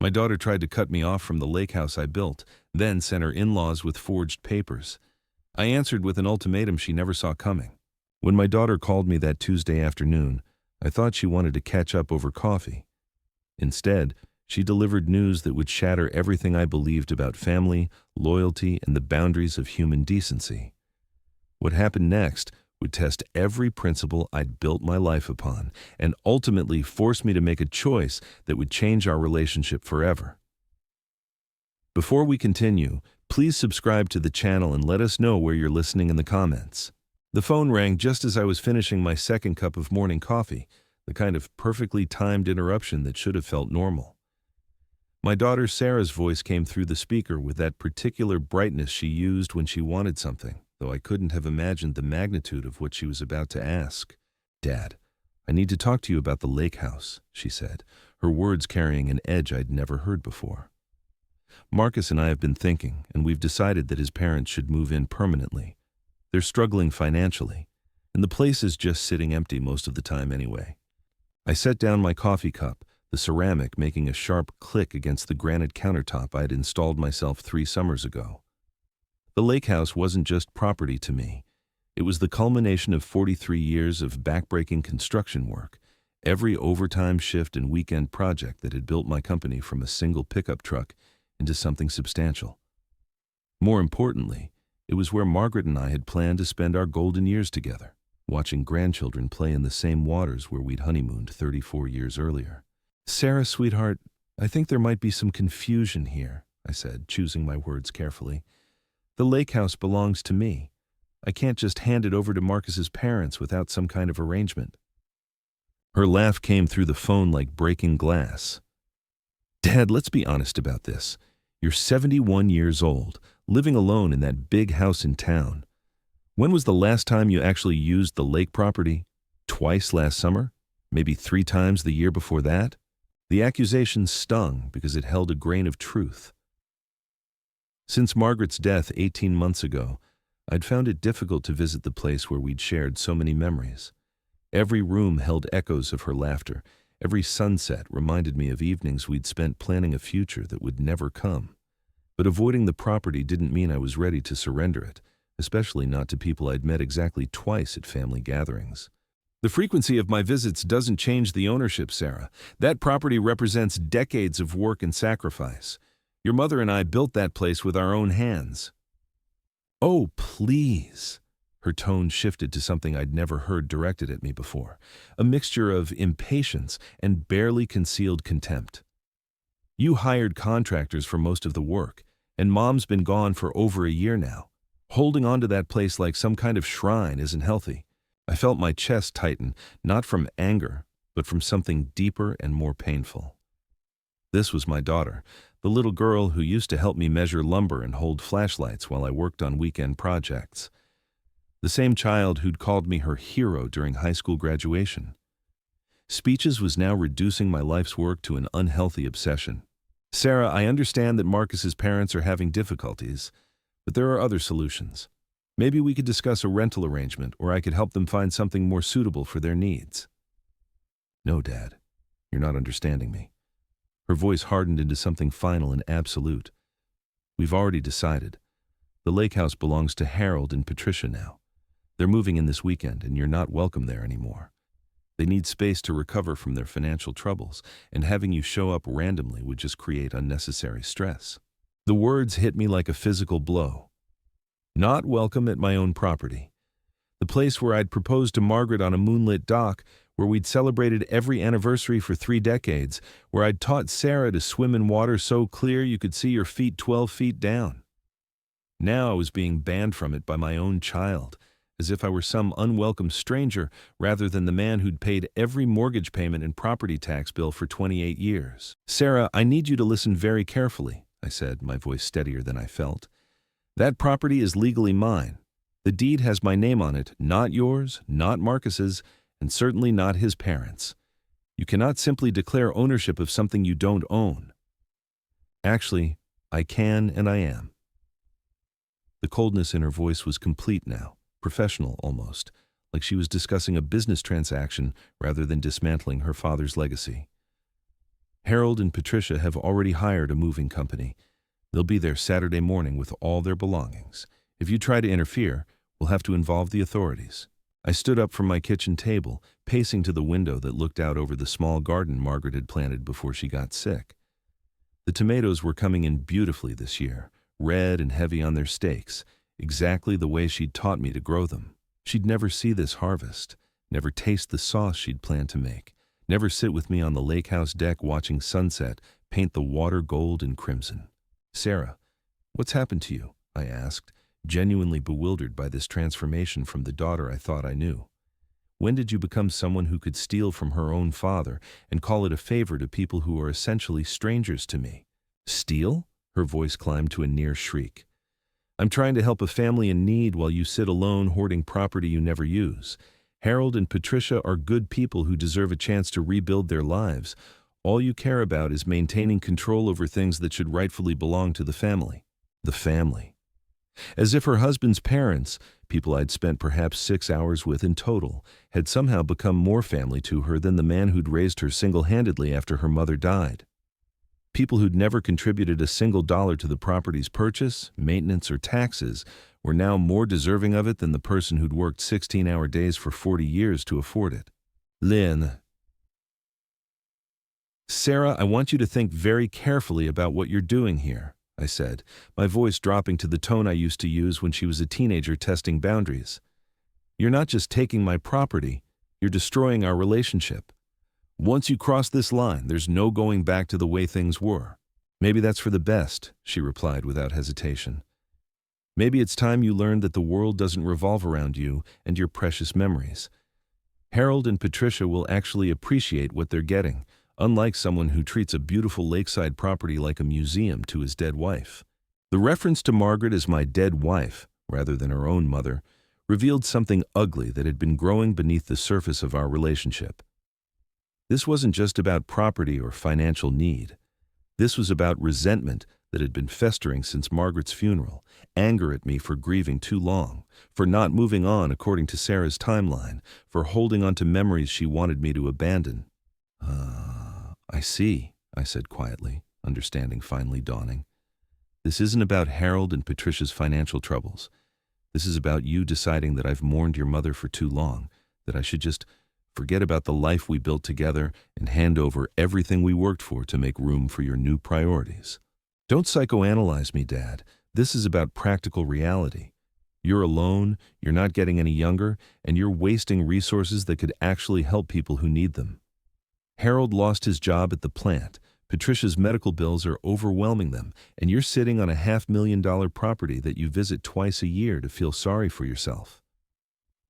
My daughter tried to cut me off from the lake house I built, then sent her in-laws with forged papers. I answered with an ultimatum she never saw coming. When my daughter called me that Tuesday afternoon, I thought she wanted to catch up over coffee. Instead, she delivered news that would shatter everything I believed about family, loyalty, and the boundaries of human decency. What happened next would test every principle I'd built my life upon and ultimately force me to make a choice that would change our relationship forever. Before we continue, please subscribe to the channel and let us know where you're listening in the comments. The phone rang just as I was finishing my second cup of morning coffee, the kind of perfectly timed interruption that should have felt normal. My daughter Sarah's voice came through the speaker with that particular brightness she used when she wanted something, though I couldn't have imagined the magnitude of what she was about to ask. "Dad, I need to talk to you about the lake house," she said, her words carrying an edge I'd never heard before. "Marcus and I have been thinking, and we've decided that his parents should move in permanently. They're struggling financially, and the place is just sitting empty most of the time anyway." I set down my coffee cup, the ceramic making a sharp click against the granite countertop I had installed myself 3 summers ago. The lake house wasn't just property to me. It was the culmination of 43 years of backbreaking construction work, every overtime shift and weekend project that had built my company from a single pickup truck into something substantial. More importantly, it was where Margaret and I had planned to spend our golden years together, watching grandchildren play in the same waters where we'd honeymooned 34 years earlier. "Sarah, sweetheart, I think there might be some confusion here," I said, choosing my words carefully. "The lake house belongs to me. I can't just hand it over to Marcus's parents without some kind of arrangement." Her laugh came through the phone like breaking glass. "Dad, let's be honest about this. You're 71 years old, living alone in that big house in town. When was the last time you actually used the lake property? Twice last summer? Maybe 3 times the year before that?" The accusation stung because it held a grain of truth. Since Margaret's death 18 months ago, I'd found it difficult to visit the place where we'd shared so many memories. Every room held echoes of her laughter. Every sunset reminded me of evenings we'd spent planning a future that would never come. But avoiding the property didn't mean I was ready to surrender it, especially not to people I'd met exactly twice at family gatherings. "The frequency of my visits doesn't change the ownership, Sarah. That property represents decades of work and sacrifice. Your mother and I built that place with our own hands." "Oh, please." Her tone shifted to something I'd never heard directed at me before, a mixture of impatience and barely concealed contempt. "You hired contractors for most of the work, and Mom's been gone for over a year now. Holding on to that place like some kind of shrine isn't healthy." I felt my chest tighten, not from anger, but from something deeper and more painful. This was my daughter, the little girl who used to help me measure lumber and hold flashlights while I worked on weekend projects. The same child who'd called me her hero during high school graduation. Speeches was now reducing my life's work to an unhealthy obsession. "Sarah, I understand that Marcus's parents are having difficulties, but there are other solutions. Maybe we could discuss a rental arrangement, or I could help them find something more suitable for their needs." "No, Dad, you're not understanding me." Her voice hardened into something final and absolute. "We've already decided. The lake house belongs to Harold and Patricia now. They're moving in this weekend, and you're not welcome there anymore. They need space to recover from their financial troubles, and having you show up randomly would just create unnecessary stress." The words hit me like a physical blow. Not welcome at my own property. The place where I'd proposed to Margaret on a moonlit dock, where we'd celebrated every anniversary for 3 decades, where I'd taught Sarah to swim in water so clear you could see your feet 12 feet down. Now I was being banned from it by my own child, as if I were some unwelcome stranger rather than the man who'd paid every mortgage payment and property tax bill for 28 years. "Sarah, I need you to listen very carefully," I said, my voice steadier than I felt. "That property is legally mine. The deed has my name on it, not yours, not Marcus's, and certainly not his parents. You cannot simply declare ownership of something you don't own." "Actually, I can and I am." The coldness in her voice was complete now, professional almost, like she was discussing a business transaction rather than dismantling her father's legacy. Harold and Patricia have already hired a moving company. They'll be there Saturday morning with all their belongings. If you try to interfere, we'll have to involve the authorities. I stood up from my kitchen table, pacing to the window that looked out over the small garden Margaret had planted before she got sick. The tomatoes were coming in beautifully this year, red and heavy on their stakes, exactly the way she'd taught me to grow them. She'd never see this harvest, never taste the sauce she'd planned to make, never sit with me on the lake house deck watching sunset paint the water gold and crimson. "Sarah, what's happened to you?" I asked, genuinely bewildered by this transformation from the daughter I thought I knew. "When did you become someone who could steal from her own father and call it a favor to people who are essentially strangers to me?" "Steal?" Her voice climbed to a near shriek. "I'm trying to help a family in need while you sit alone hoarding property you never use. Harold and Patricia are good people who deserve a chance to rebuild their lives. All you care about is maintaining control over things that should rightfully belong to the family." The family. As if her husband's parents, people I'd spent perhaps 6 hours with in total, had somehow become more family to her than the man who'd raised her single-handedly after her mother died. People who'd never contributed a single dollar to the property's purchase, maintenance, or taxes were now more deserving of it than the person who'd worked 16-hour days for 40 years to afford it. "Lynn." "Sarah, I want you to think very carefully about what you're doing here," I said, my voice dropping to the tone I used to use when she was a teenager testing boundaries. "You're not just taking my property, you're destroying our relationship. Once you cross this line, there's no going back to the way things were." "Maybe that's for the best," she replied without hesitation. "Maybe it's time you learned that the world doesn't revolve around you and your precious memories. Harold and Patricia will actually appreciate what they're getting, unlike someone who treats a beautiful lakeside property like a museum to his dead wife." The reference to Margaret as my dead wife, rather than her own mother, revealed something ugly that had been growing beneath the surface of our relationship. This wasn't just about property or financial need. This was about resentment that had been festering since Margaret's funeral, anger at me for grieving too long, for not moving on according to Sarah's timeline, for holding on to memories she wanted me to abandon. "I see," I said quietly, understanding finally dawning. "This isn't about Harold and Patricia's financial troubles. This is about you deciding that I've mourned your mother for too long, that I should just forget about the life we built together and hand over everything we worked for to make room for your new priorities. Don't psychoanalyze me, Dad. This is about practical reality. You're alone, you're not getting any younger, and you're wasting resources that could actually help people who need them. Harold lost his job at the plant. Patricia's medical bills are overwhelming them, and you're sitting on a $500,000 property that you visit twice a year to feel sorry for yourself."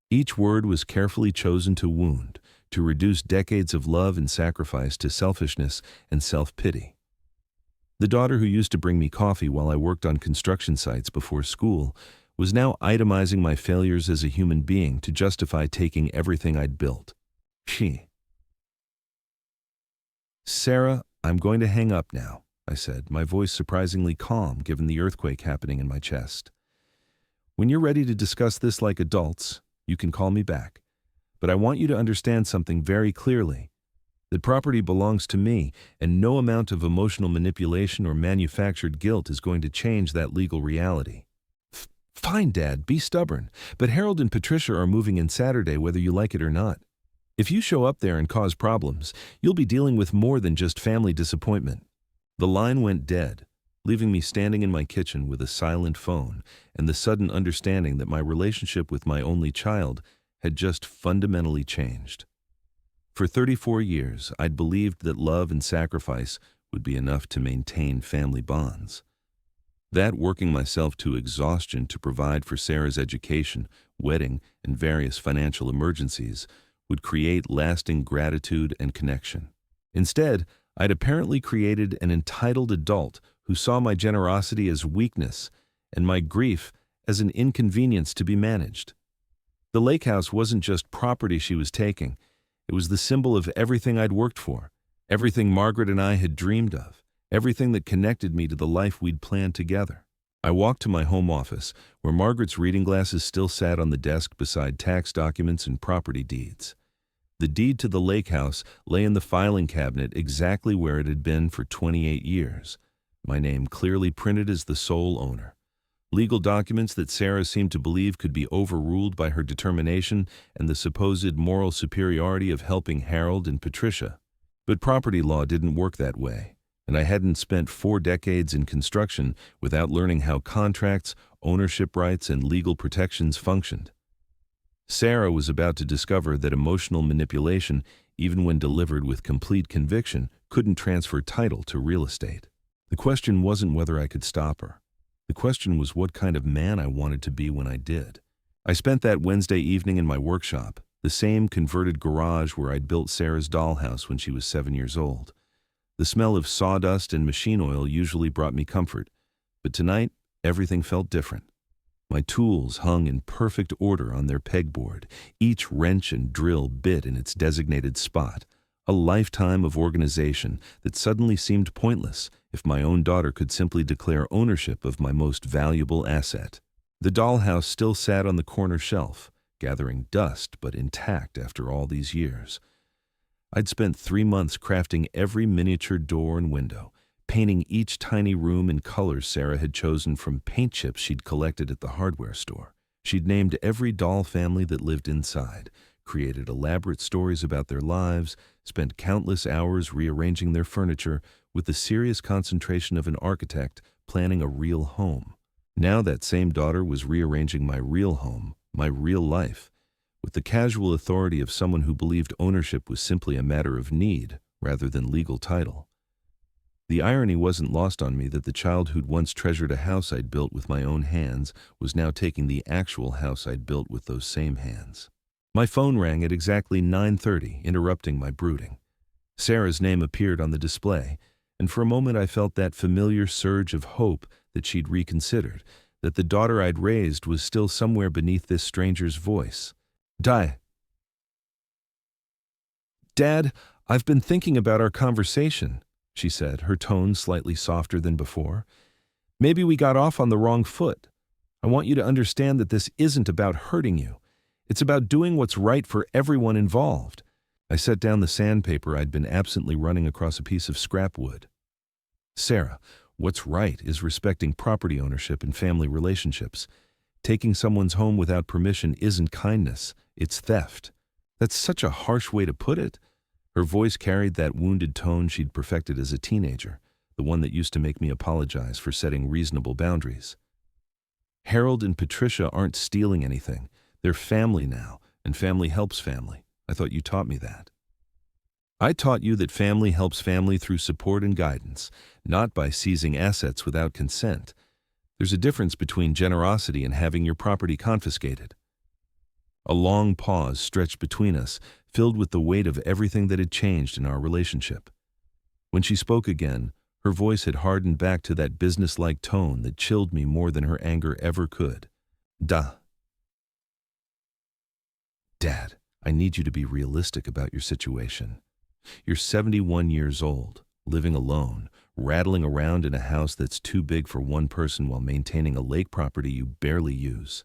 Each word was carefully chosen to wound, to reduce decades of love and sacrifice to selfishness and self-pity. The daughter who used to bring me coffee while I worked on construction sites before school was now itemizing my failures as a human being to justify taking everything I'd built. "Sarah, I'm going to hang up now," I said, my voice surprisingly calm given the earthquake happening in my chest. "When you're ready to discuss this like adults, you can call me back. But I want you to understand something very clearly. That property belongs to me, and no amount of emotional manipulation or manufactured guilt is going to change that legal reality." "Fine, Dad, be stubborn, but Harold and Patricia are moving in Saturday whether you like it or not. If you show up there and cause problems, you'll be dealing with more than just family disappointment." The line went dead, leaving me standing in my kitchen with a silent phone and the sudden understanding that my relationship with my only child had just fundamentally changed. For 34 years, I'd believed that love and sacrifice would be enough to maintain family bonds. That working myself to exhaustion to provide for Sarah's education, wedding, and various financial emergencies would create lasting gratitude and connection. Instead, I'd apparently created an entitled adult who saw my generosity as weakness and my grief as an inconvenience to be managed. The lake house wasn't just property she was taking. It was the symbol of everything I'd worked for, everything Margaret and I had dreamed of, everything that connected me to the life we'd planned together. I walked to my home office, where Margaret's reading glasses still sat on the desk beside tax documents and property deeds. The deed to the lake house lay in the filing cabinet exactly where it had been for 28 years. My name clearly printed as the sole owner. Legal documents that Sarah seemed to believe could be overruled by her determination and the supposed moral superiority of helping Harold and Patricia. But property law didn't work that way, and I hadn't spent 4 decades in construction without learning how contracts, ownership rights, and legal protections functioned. Sarah was about to discover that emotional manipulation, even when delivered with complete conviction, couldn't transfer title to real estate. The question wasn't whether I could stop her. The question was what kind of man I wanted to be when I did. I spent that Wednesday evening in my workshop, the same converted garage where I'd built Sarah's dollhouse when she was 7 years old. The smell of sawdust and machine oil usually brought me comfort, but tonight everything felt different. My tools hung in perfect order on their pegboard, each wrench and drill bit in its designated spot, a lifetime of organization that suddenly seemed pointless if my own daughter could simply declare ownership of my most valuable asset. The dollhouse still sat on the corner shelf, gathering dust but intact after all these years. I'd spent 3 months crafting every miniature door and window, painting each tiny room in colors Sarah had chosen from paint chips she'd collected at the hardware store. She'd named every doll family that lived inside, created elaborate stories about their lives, spent countless hours rearranging their furniture with the serious concentration of an architect planning a real home. Now that same daughter was rearranging my real home, my real life, with the casual authority of someone who believed ownership was simply a matter of need rather than legal title. The irony wasn't lost on me that the child who'd once treasured a house I'd built with my own hands was now taking the actual house I'd built with those same hands. My phone rang at exactly 9:30, interrupting my brooding. Sarah's name appeared on the display, and for a moment I felt that familiar surge of hope that she'd reconsidered, that the daughter I'd raised was still somewhere beneath this stranger's voice. Dad, I've been thinking about our conversation, she said, her tone slightly softer than before. Maybe we got off on the wrong foot. I want you to understand that this isn't about hurting you. It's about doing what's right for everyone involved. I set down the sandpaper I'd been absently running across a piece of scrap wood. Sarah, what's right is respecting property ownership and family relationships. Taking someone's home without permission isn't kindness, it's theft. That's such a harsh way to put it. Her voice carried that wounded tone she'd perfected as a teenager, the one that used to make me apologize for setting reasonable boundaries. Harold and Patricia aren't stealing anything. They're family now, and family helps family. I thought you taught me that. I taught you that family helps family through support and guidance, not by seizing assets without consent. There's a difference between generosity and having your property confiscated. A long pause stretched between us, filled with the weight of everything that had changed in our relationship. When she spoke again, her voice had hardened back to that businesslike tone that chilled me more than her anger ever could. Dad, I need you to be realistic about your situation. You're 71 years old, living alone, rattling around in a house that's too big for one person while maintaining a lake property you barely use.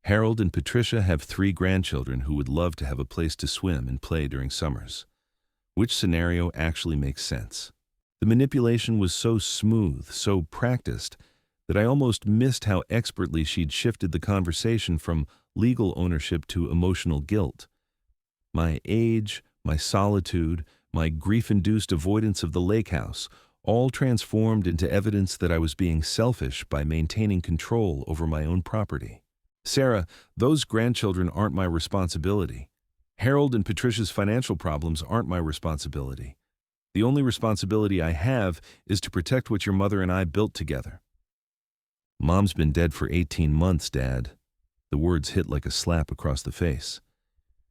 Harold and Patricia have 3 grandchildren who would love to have a place to swim and play during summers. Which scenario actually makes sense? The manipulation was so smooth, so practiced, that I almost missed how expertly she'd shifted the conversation from legal ownership to emotional guilt. My age, my solitude, my grief-induced avoidance of the lake house, all transformed into evidence that I was being selfish by maintaining control over my own property. Sarah, those grandchildren aren't my responsibility. Harold and Patricia's financial problems aren't my responsibility. The only responsibility I have is to protect what your mother and I built together. Mom's been dead for 18 months, Dad. The words hit like a slap across the face.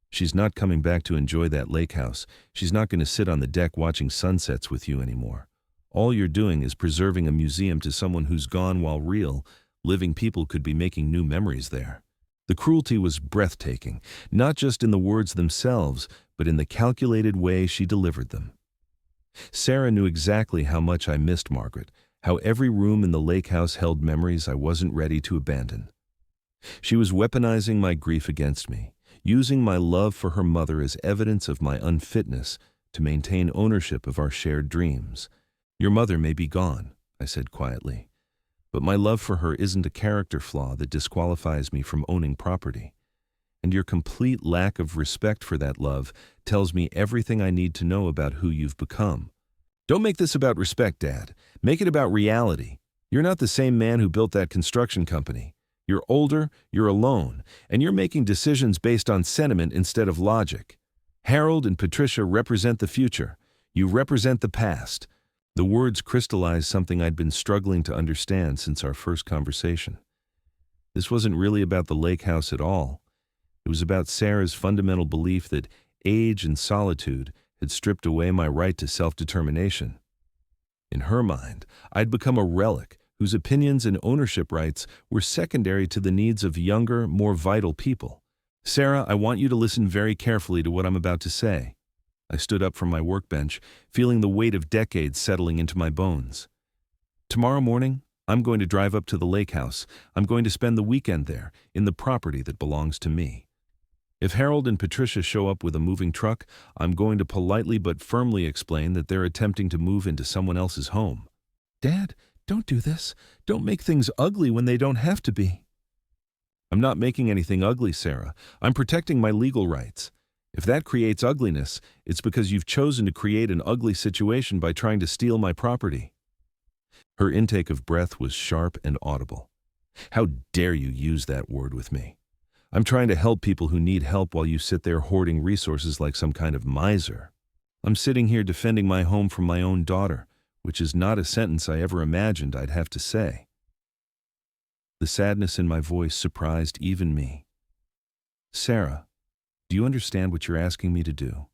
She's not coming back to enjoy that lake house. She's not going to sit on the deck watching sunsets with you anymore. All you're doing is preserving a museum to someone who's gone while real, living people could be making new memories there. The cruelty was breathtaking, not just in the words themselves, but in the calculated way she delivered them. Sarah knew exactly how much I missed Margaret, how every room in the lake house held memories I wasn't ready to abandon. She was weaponizing my grief against me, using my love for her mother as evidence of my unfitness to maintain ownership of our shared dreams. Your mother may be gone, I said quietly, but my love for her isn't a character flaw that disqualifies me from owning property. And your complete lack of respect for that love tells me everything I need to know about who you've become. Don't make this about respect, Dad. Make it about reality. You're not the same man who built that construction company. You're older, you're alone, and you're making decisions based on sentiment instead of logic. Harold and Patricia represent the future. You represent the past. The words crystallized something I'd been struggling to understand since our first conversation. This wasn't really about the lake house at all. It was about Sarah's fundamental belief that age and solitude had stripped away my right to self-determination. In her mind, I'd become a relic whose opinions and ownership rights were secondary to the needs of younger, more vital people. Sarah, I want you to listen very carefully to what I'm about to say. I stood up from my workbench, feeling the weight of decades settling into my bones. Tomorrow morning, I'm going to drive up to the lake house. I'm going to spend the weekend there, in the property that belongs to me. If Harold and Patricia show up with a moving truck, I'm going to politely but firmly explain that they're attempting to move into someone else's home. Dad, don't do this. Don't make things ugly when they don't have to be. I'm not making anything ugly, Sarah. I'm protecting my legal rights. If that creates ugliness, it's because you've chosen to create an ugly situation by trying to steal my property. Her intake of breath was sharp and audible. How dare you use that word with me? I'm trying to help people who need help while you sit there hoarding resources like some kind of miser. I'm sitting here defending my home from my own daughter, which is not a sentence I ever imagined I'd have to say. The sadness in my voice surprised even me. Sarah, do you understand what you're asking me to do?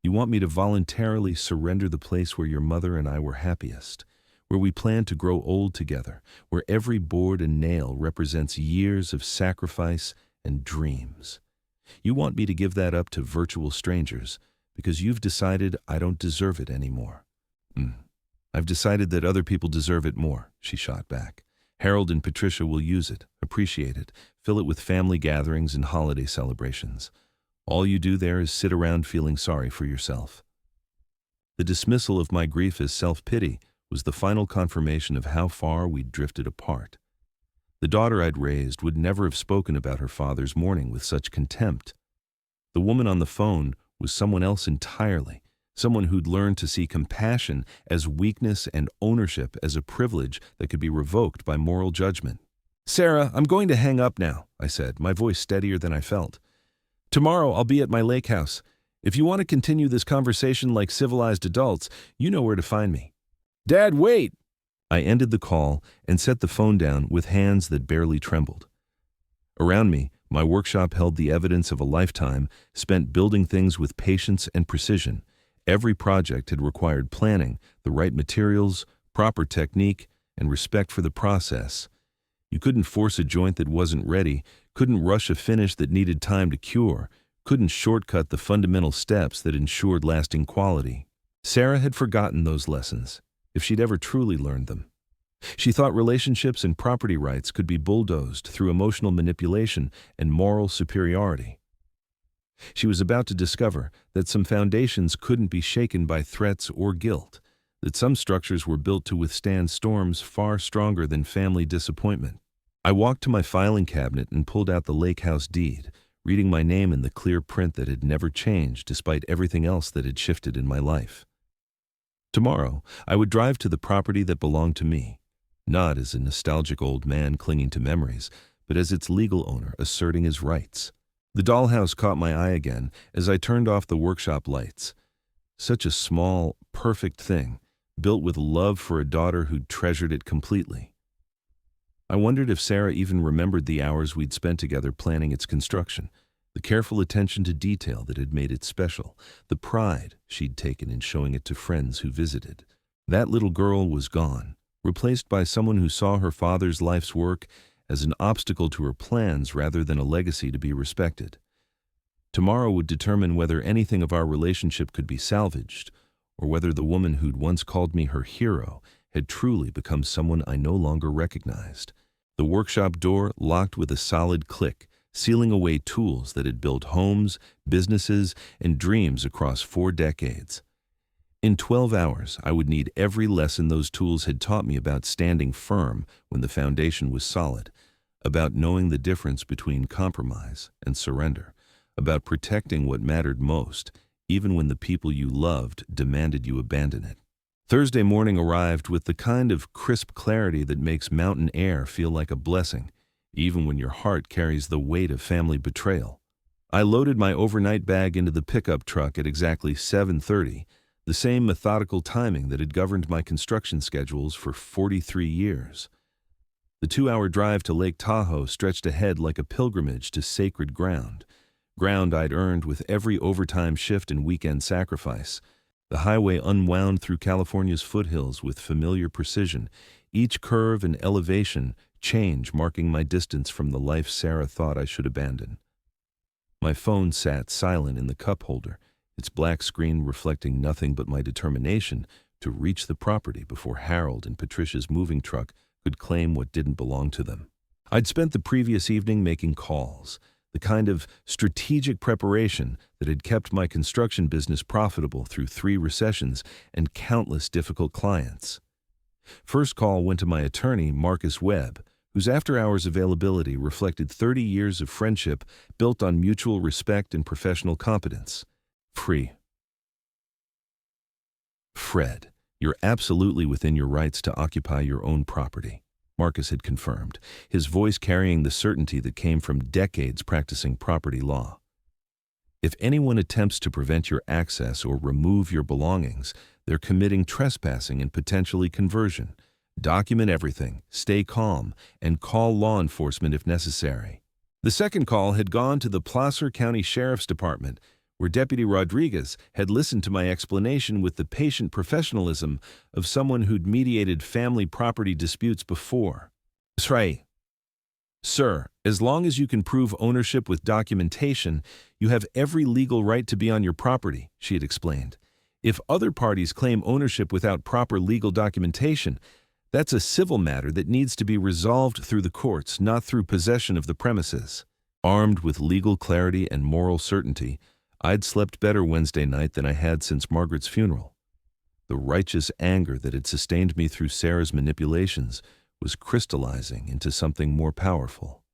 You want me to voluntarily surrender the place where your mother and I were happiest, where we planned to grow old together, where every board and nail represents years of sacrifice and dreams. You want me to give that up to virtual strangers because you've decided I don't deserve it anymore. I've decided that other people deserve it more, she shot back. Harold and Patricia will use it, appreciate it, fill it with family gatherings and holiday celebrations. All you do there is sit around feeling sorry for yourself. The dismissal of my grief as self-pity was the final confirmation of how far we'd drifted apart. The daughter I'd raised would never have spoken about her father's mourning with such contempt. The woman on the phone was someone else entirely, someone who'd learned to see compassion as weakness and ownership as a privilege that could be revoked by moral judgment. Sarah, I'm going to hang up now, I said, my voice steadier than I felt. Tomorrow I'll be at my lake house. If you want to continue this conversation like civilized adults, you know where to find me. Dad, wait! I ended the call and set the phone down with hands that barely trembled. Around me, my workshop held the evidence of a lifetime spent building things with patience and precision. Every project had required planning, the right materials, proper technique, and respect for the process. You couldn't force a joint that wasn't ready, couldn't rush a finish that needed time to cure, couldn't shortcut the fundamental steps that ensured lasting quality. Sarah had forgotten those lessons, if she'd ever truly learned them. She thought relationships and property rights could be bulldozed through emotional manipulation and moral superiority. She was about to discover that some foundations couldn't be shaken by threats or guilt, that some structures were built to withstand storms far stronger than family disappointment. I walked to my filing cabinet and pulled out the lake house deed, reading my name in the clear print that had never changed despite everything else that had shifted in my life. Tomorrow, I would drive to the property that belonged to me, not as a nostalgic old man clinging to memories, but as its legal owner asserting his rights. The dollhouse caught my eye again as I turned off the workshop lights. Such a small, perfect thing, built with love for a daughter who'd treasured it completely. I wondered if Sarah even remembered the hours we'd spent together planning its construction, the careful attention to detail that had made it special, the pride she'd taken in showing it to friends who visited. That little girl was gone, replaced by someone who saw her father's life's work as an obstacle to her plans rather than a legacy to be respected. Tomorrow would determine whether anything of our relationship could be salvaged, or whether the woman who'd once called me her hero had truly become someone I no longer recognized. The workshop door locked with a solid click, sealing away tools that had built homes, businesses, and dreams across 4 decades. In 12 hours, I would need every lesson those tools had taught me about standing firm when the foundation was solid, about knowing the difference between compromise and surrender, about protecting what mattered most, even when the people you loved demanded you abandon it. Thursday morning arrived with the kind of crisp clarity that makes mountain air feel like a blessing, even when your heart carries the weight of family betrayal. I loaded my overnight bag into the pickup truck at exactly 7:30, the same methodical timing that had governed my construction schedules for 43 years. The 2-hour drive to Lake Tahoe stretched ahead like a pilgrimage to sacred ground I'd earned with every overtime shift and weekend sacrifice. The highway unwound through California's foothills with familiar precision, each curve and elevation change marking my distance from the life Sarah thought I should abandon. My phone sat silent in the cup holder, its black screen reflecting nothing but my determination to reach the property before Harold and Patricia's moving truck could claim what didn't belong to them. I'd spent the previous evening making calls, the kind of strategic preparation that had kept my construction business profitable through 3 recessions and countless difficult clients. First call went to my attorney, Marcus Webb, whose after-hours availability reflected 30 years of friendship built on mutual respect and professional competence. Fred, you're absolutely within your rights to occupy your own property, Marcus had confirmed, his voice carrying the certainty that came from decades practicing property law. If anyone attempts to prevent your access or remove your belongings, they're committing trespassing and potentially conversion. Document everything, stay calm, and call law enforcement if necessary. The second call had gone to the Placer County Sheriff's Department, where Deputy Rodriguez had listened to my explanation with the patient professionalism of someone who'd mediated family property disputes before. "That's right. Sir, as long as you can prove ownership with documentation, you have every legal right to be on your property," she had explained. "If other parties claim ownership without proper legal documentation, that's a civil matter that needs to be resolved through the courts, not through possession of the premises." Armed with legal clarity and moral certainty, I'd slept better Wednesday night than I had since Margaret's funeral. The righteous anger that had sustained me through Sarah's manipulations was crystallizing into something more powerful.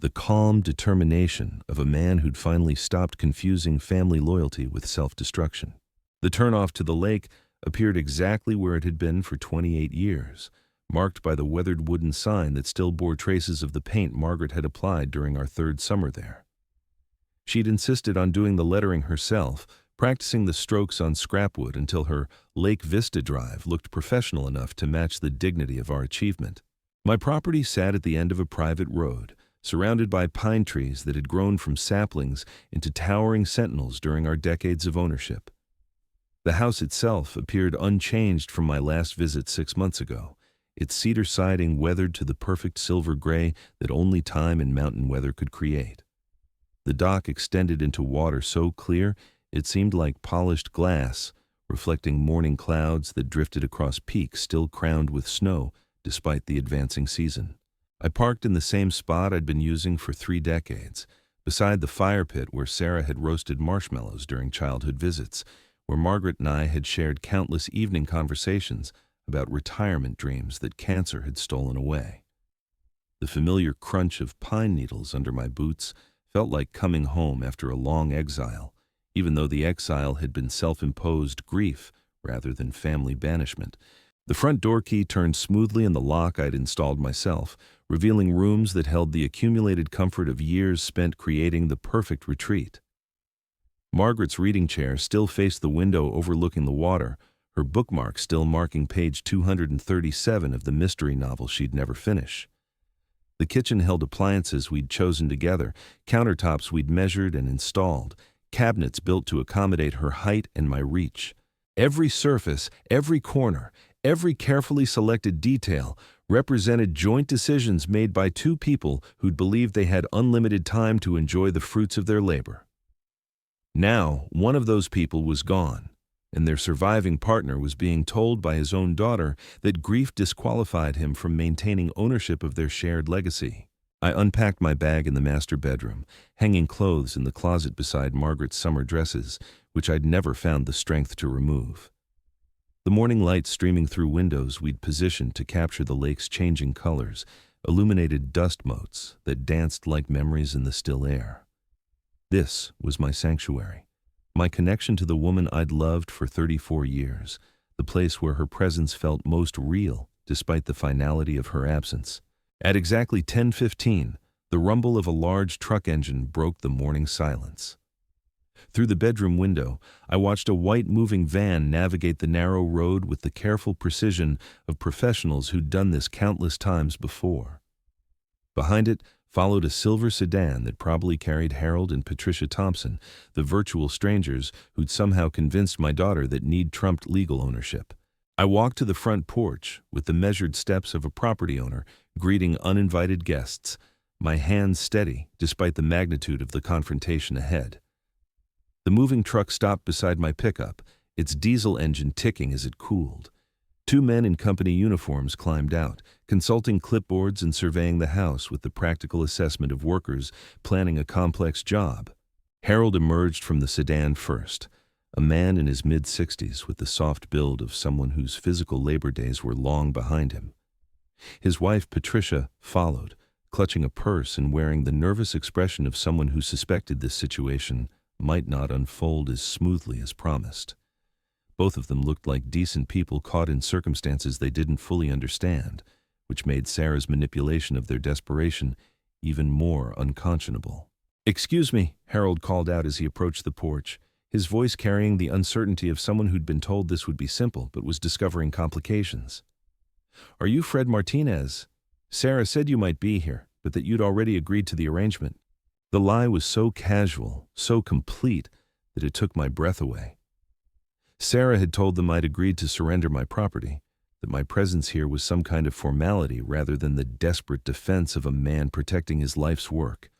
The calm determination of a man who'd finally stopped confusing family loyalty with self-destruction. The turnoff to the lake appeared exactly where it had been for 28 years, marked by the weathered wooden sign that still bore traces of the paint Margaret had applied during our 3rd summer there. She'd insisted on doing the lettering herself, practicing the strokes on scrapwood until her Lake Vista drive looked professional enough to match the dignity of our achievement. My property sat at the end of a private road, surrounded by pine trees that had grown from saplings into towering sentinels during our decades of ownership. The house itself appeared unchanged from my last visit 6 months ago, its cedar siding weathered to the perfect silver gray that only time and mountain weather could create. The dock extended into water so clear it seemed like polished glass, reflecting morning clouds that drifted across peaks still crowned with snow despite the advancing season. I parked in the same spot I'd been using for 3 decades, beside the fire pit where Sarah had roasted marshmallows during childhood visits, where Margaret and I had shared countless evening conversations about retirement dreams that cancer had stolen away. The familiar crunch of pine needles under my boots felt like coming home after a long exile, even though the exile had been self-imposed grief rather than family banishment. The front door key turned smoothly in the lock I'd installed myself, revealing rooms that held the accumulated comfort of years spent creating the perfect retreat. Margaret's reading chair still faced the window overlooking the water, her bookmark still marking page 237 of the mystery novel she'd never finish. The kitchen held appliances we'd chosen together, countertops we'd measured and installed, cabinets built to accommodate her height and my reach. Every surface, every corner, every carefully selected detail represented joint decisions made by 2 people who'd believed they had unlimited time to enjoy the fruits of their labor. Now, one of those people was gone, and their surviving partner was being told by his own daughter that grief disqualified him from maintaining ownership of their shared legacy. I unpacked my bag in the master bedroom, hanging clothes in the closet beside Margaret's summer dresses, which I'd never found the strength to remove. The morning light streaming through windows we'd positioned to capture the lake's changing colors illuminated dust motes that danced like memories in the still air. This was my sanctuary, my connection to the woman I'd loved for 34 years, the place where her presence felt most real despite the finality of her absence. At exactly 10:15, the rumble of a large truck engine broke the morning silence. Through the bedroom window, I watched a white moving van navigate the narrow road with the careful precision of professionals who'd done this countless times before. Behind it followed a silver sedan that probably carried Harold and Patricia Thompson, the virtual strangers who'd somehow convinced my daughter that need trumped legal ownership. I walked to the front porch with the measured steps of a property owner greeting uninvited guests, my hands steady despite the magnitude of the confrontation ahead. The moving truck stopped beside my pickup, its diesel engine ticking as it cooled. Two men in company uniforms climbed out, consulting clipboards and surveying the house with the practical assessment of workers planning a complex job. Harold emerged from the sedan first, a man in his mid-60s with the soft build of someone whose physical labor days were long behind him. His wife, Patricia, followed, clutching a purse and wearing the nervous expression of someone who suspected this situation might not unfold as smoothly as promised. Both of them looked like decent people caught in circumstances they didn't fully understand, which made Sarah's manipulation of their desperation even more unconscionable. "Excuse me," Harold called out as he approached the porch, his voice carrying the uncertainty of someone who'd been told this would be simple but was discovering complications. "Are you Fred Martinez? Sarah said you might be here, but that you'd already agreed to the arrangement." The lie was so casual, so complete, that it took my breath away. Sarah had told them I'd agreed to surrender my property, that my presence here was some kind of formality rather than the desperate defense of a man protecting his life's work.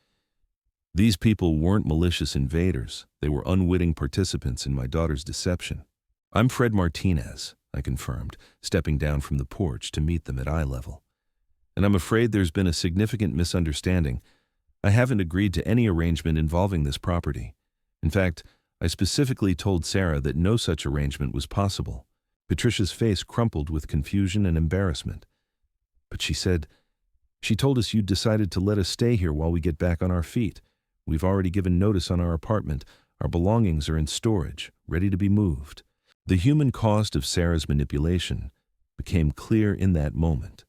These people weren't malicious invaders, they were unwitting participants in my daughter's deception. "I'm Fred Martinez," I confirmed, stepping down from the porch to meet them at eye level. "And I'm afraid there's been a significant misunderstanding. I haven't agreed to any arrangement involving this property. In fact, I specifically told Sarah that no such arrangement was possible." Patricia's face crumpled with confusion and embarrassment. "But she told us you'd decided to let us stay here while we get back on our feet. We've already given notice on our apartment. Our belongings are in storage, ready to be moved." The human cost of Sarah's manipulation became clear in that moment.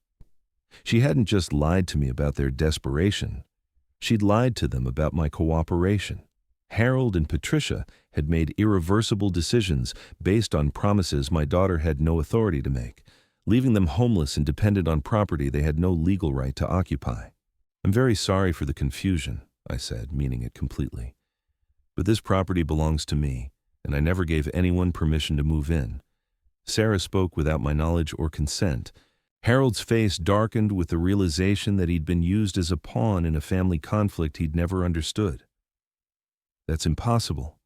She hadn't just lied to me about their desperation. She'd lied to them about my cooperation. Harold and Patricia had made irreversible decisions based on promises my daughter had no authority to make, leaving them homeless and dependent on property they had no legal right to occupy. "I'm very sorry for the confusion," I said, meaning it completely. "But this property belongs to me, and I never gave anyone permission to move in. Sarah spoke without my knowledge or consent." Harold's face darkened with the realization that he'd been used as a pawn in a family conflict he'd never understood. "That's impossible.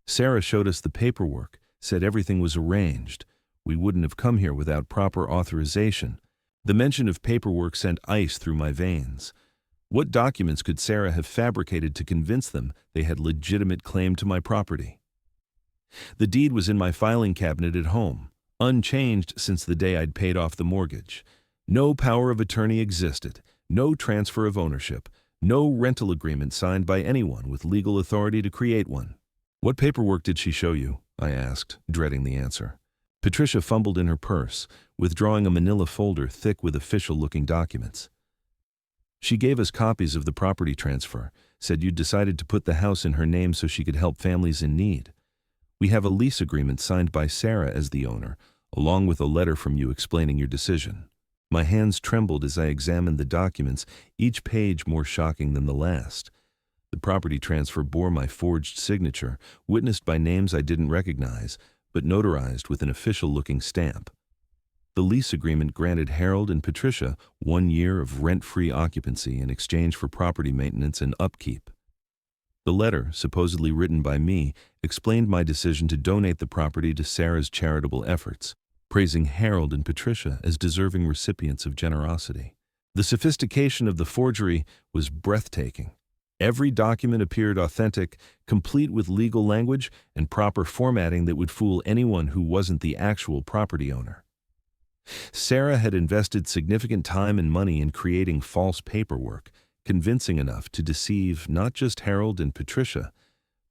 Sarah showed us the paperwork, said everything was arranged. We wouldn't have come here without proper authorization." The mention of paperwork sent ice through my veins. What documents could Sarah have fabricated to convince them they had legitimate claim to my property? The deed was in my filing cabinet at home, unchanged since the day I'd paid off the mortgage. No power of attorney existed, no transfer of ownership, no rental agreement signed by anyone with legal authority to create one. "What paperwork did she show you?" I asked, dreading the answer. Patricia fumbled in her purse, withdrawing a manila folder thick with official-looking documents. "She gave us copies of the property transfer, said you'd decided to put the house in her name so she could help families in need. We have a lease agreement signed by Sarah as the owner, along with a letter from you explaining your decision." My hands trembled as I examined the documents, each page more shocking than the last. The property transfer bore my forged signature, witnessed by names I didn't recognize, but notarized with an official-looking stamp. The lease agreement granted Harold and Patricia 1 year of rent-free occupancy in exchange for property maintenance and upkeep. The letter, supposedly written by me, explained my decision to donate the property to Sarah's charitable efforts, praising Harold and Patricia as deserving recipients of generosity. The sophistication of the forgery was breathtaking. Every document appeared authentic, complete with legal language and proper formatting that would fool anyone who wasn't the actual property owner. Sarah had invested significant time and money in creating false paperwork, convincing enough to deceive not just Harold and Patricia,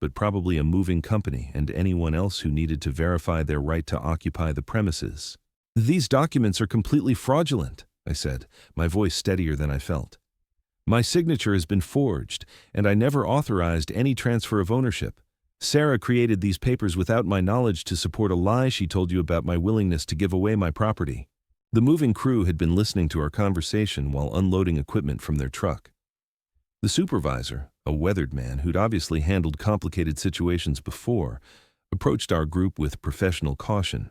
but probably a moving company and anyone else who needed to verify their right to occupy the premises. "These documents are completely fraudulent," I said, my voice steadier than I felt. "My signature has been forged, and I never authorized any transfer of ownership. Sarah created these papers without my knowledge to support a lie she told you about my willingness to give away my property." The moving crew had been listening to our conversation while unloading equipment from their truck. The supervisor, a weathered man who'd obviously handled complicated situations before, approached our group with professional caution.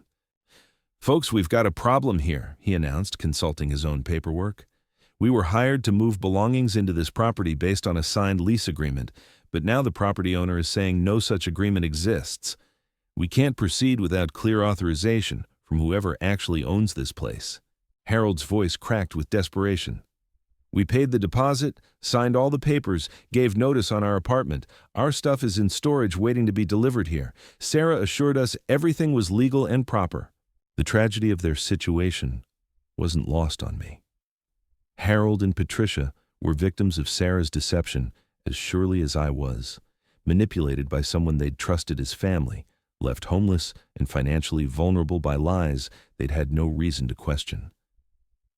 "Folks, we've got a problem here," he announced, consulting his own paperwork. "We were hired to move belongings into this property based on a signed lease agreement, but now the property owner is saying no such agreement exists. We can't proceed without clear authorization from whoever actually owns this place." Harold's voice cracked with desperation. "We paid the deposit, signed all the papers, gave notice on our apartment. Our stuff is in storage waiting to be delivered here. Sarah assured us everything was legal and proper." The tragedy of their situation wasn't lost on me. Harold and Patricia were victims of Sarah's deception as surely as I was, manipulated by someone they'd trusted as family, left homeless and financially vulnerable by lies they'd had no reason to question.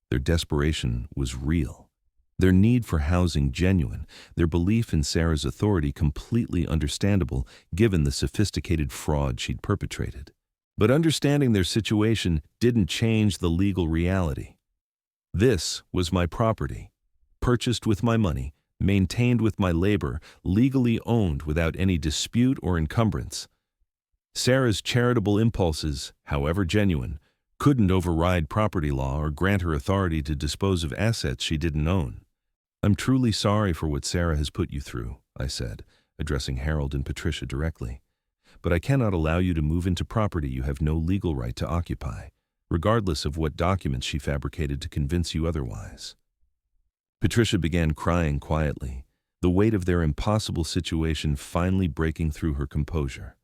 Their desperation was real. Their need for housing genuine, their belief in Sarah's authority completely understandable given the sophisticated fraud she'd perpetrated. But understanding their situation didn't change the legal reality. This was my property, purchased with my money, maintained with my labor, legally owned without any dispute or encumbrance. Sarah's charitable impulses, however genuine, couldn't override property law or grant her authority to dispose of assets she didn't own. "I'm truly sorry for what Sarah has put you through," I said, addressing Harold and Patricia directly. "But I cannot allow you to move into property you have no legal right to occupy, regardless of what documents she fabricated to convince you otherwise." Patricia began crying quietly, the weight of their impossible situation finally breaking through her composure.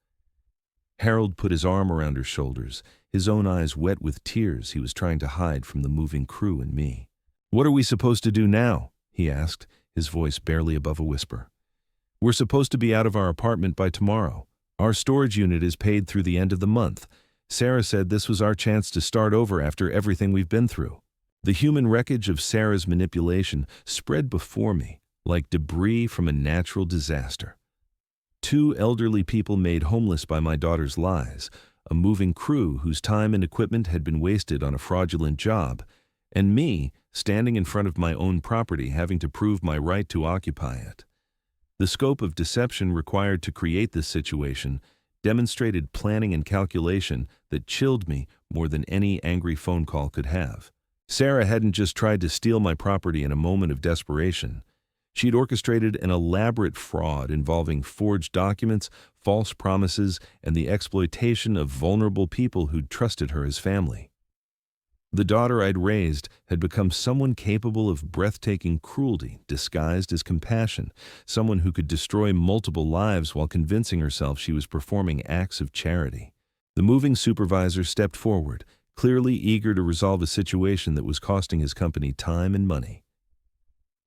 Harold put his arm around her shoulders, his own eyes wet with tears he was trying to hide from the moving crew and me. "What are we supposed to do now?" he asked, his voice barely above a whisper. "We're supposed to be out of our apartment by tomorrow. Our storage unit is paid through the end of the month. Sarah said this was our chance to start over after everything we've been through." The human wreckage of Sarah's manipulation spread before me like debris from a natural disaster. 2 elderly people made homeless by my daughter's lies, a moving crew whose time and equipment had been wasted on a fraudulent job, and me standing in front of my own property having to prove my right to occupy it. The scope of deception required to create this situation demonstrated planning and calculation that chilled me more than any angry phone call could have. Sarah hadn't just tried to steal my property in a moment of desperation. She'd orchestrated an elaborate fraud involving forged documents, false promises, and the exploitation of vulnerable people who'd trusted her as family. The daughter I'd raised had become someone capable of breathtaking cruelty disguised as compassion, someone who could destroy multiple lives while convincing herself she was performing acts of charity. The moving supervisor stepped forward, clearly eager to resolve a situation that was costing his company time and money.